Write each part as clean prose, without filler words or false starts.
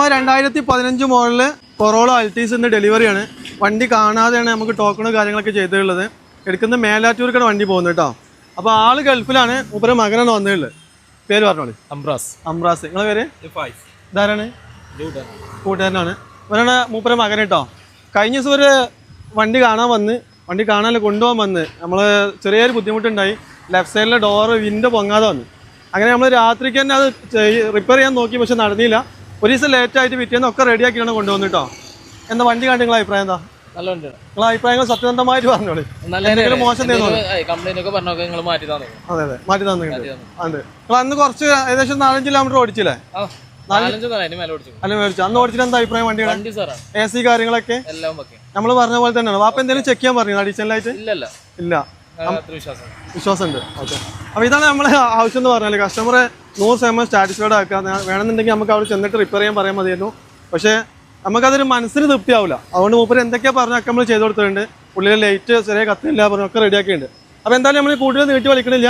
2015 model corolla അൾട്ടീസിൻ്റെ ഡെലിവറിയാണ്. വണ്ടി കാണാതെയാണ് നമുക്ക് ടോക്കണും കാര്യങ്ങളൊക്കെ ചെയ്തിട്ടുള്ളത്. എടുക്കുന്ന മേലാറ്റൂർക്കാണ് വണ്ടി പോകുന്നത് കേട്ടോ. അപ്പോൾ ആള് ഗൾഫിലാണ്, മൂപ്പര മകനാണ് വന്നിട്ടുള്ളത്. പേര് പറഞ്ഞോളി. അംബ്രാസ്. നിങ്ങളെ പേര്? ഇതാരാണ്? കൂട്ടുകാരനാണ്. ഇവരാണ് മൂപ്പര മകൻ കേട്ടോ. കഴിഞ്ഞ ദിവസം ഒരു വണ്ടി കാണാൻ വന്ന്, വണ്ടി കാണാൻ കൊണ്ടുപോകാൻ വന്ന് നമ്മൾ ചെറിയൊരു ബുദ്ധിമുട്ടുണ്ടായി. ലെഫ്റ്റ് സൈഡിലെ ഡോറ് വിൻഡോ പൊങ്ങാതെ വന്നു. അങ്ങനെ നമ്മൾ രാത്രിക്ക് തന്നെ അത് റിപ്പയർ ചെയ്യാൻ നോക്കി, പക്ഷെ നടന്നില്ല. ഒരു ദിവസം ലേറ്റായിട്ട് പിറ്റേന്ന് ഒക്കെ റെഡിയാക്കിയാണ് കൊണ്ടുവന്നു കേട്ടോ. എന്താ വണ്ടി കണ്ട് നിങ്ങളെ അഭിപ്രായം എന്താ? നിങ്ങളെ അഭിപ്രായങ്ങൾ സത്യസന്ധമായിട്ട് പറഞ്ഞോളൂ. മോശം അതെ മാറ്റി തന്നിട്ടുണ്ട്. അതെ, നിങ്ങൾ അന്ന് കുറച്ച് ഏകദേശം 4-5 കിലോമീറ്റർ ഓടിച്ചില്ലേ? അന്ന് ഓടിച്ചിട്ട് എന്താ അഭിപ്രായം? വണ്ടികൾ AC കാര്യങ്ങളൊക്കെ നമ്മൾ പറഞ്ഞ പോലെ തന്നെയാണ്. വാപ്പ എന്തെങ്കിലും ചെക്ക് ചെയ്യാൻ പറഞ്ഞു അഡീഷണൽ ആയിട്ട്? ഇല്ല, വിശ്വാസമുണ്ട്. ഓക്കെ, അപ്പോൾ ഇതാണ് നമ്മളെ ആവശ്യം എന്ന് പറഞ്ഞാൽ കസ്റ്റമറെ 100% സാറ്റിസ്ഫൈഡ് ആക്കുക. വേണമെന്നുണ്ടെങ്കിൽ നമുക്ക് അവിടെ ചെന്നിട്ട് റിപ്പയർ ചെയ്യാൻ പറയാൻ മതിയായിരുന്നു. പക്ഷേ നമുക്കതൊരു മനസ്സിന് തൃപ്തിയാവില്ല. അതുകൊണ്ട് മൂപ്പര് എന്തൊക്കെയാണ് പറഞ്ഞൊക്കെ നമ്മൾ ചെയ്ത് കൊടുത്തിട്ടുണ്ട്. ഉള്ളിലെ ലൈറ്റ് ചെറിയ കത്തില്ല പറഞ്ഞൊക്കെ റെഡിയാക്കിയിട്ടുണ്ട്. അപ്പോൾ എന്തായാലും നമ്മൾ കൂടുതൽ നീട്ടി വലിക്കണില്ല.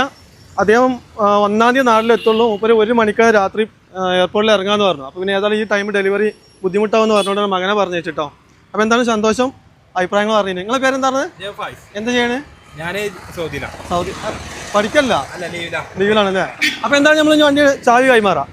അദ്ദേഹം 1-ാം തീയതി നാട്ടിലെത്തുള്ളൂ. മൂപ്പര് 1 മണിക്കാണ് രാത്രി എയർപോർട്ടിൽ ഇറങ്ങാമെന്ന് പറഞ്ഞു. അപ്പോൾ പിന്നെ ഏതായാലും ഈ ടൈം ഡെലിവറി ബുദ്ധിമുട്ടാവുമെന്ന് പറഞ്ഞുകൊണ്ടാണ് മകനെ പറഞ്ഞു വെച്ചിട്ടോ. അപ്പോൾ എന്താണ് സന്തോഷം, അഭിപ്രായങ്ങൾ അറിയുന്നത്. നിങ്ങളെ പേരെന്താണ്? എന്താ ചെയ്യണേ? സൗദി പഠിക്കല്ല, ലീവിലാണല്ലേ. അപ്പോൾ എന്താണ് നമ്മൾ ഇനി വണ്ടി ചാവി കൈമാറാം.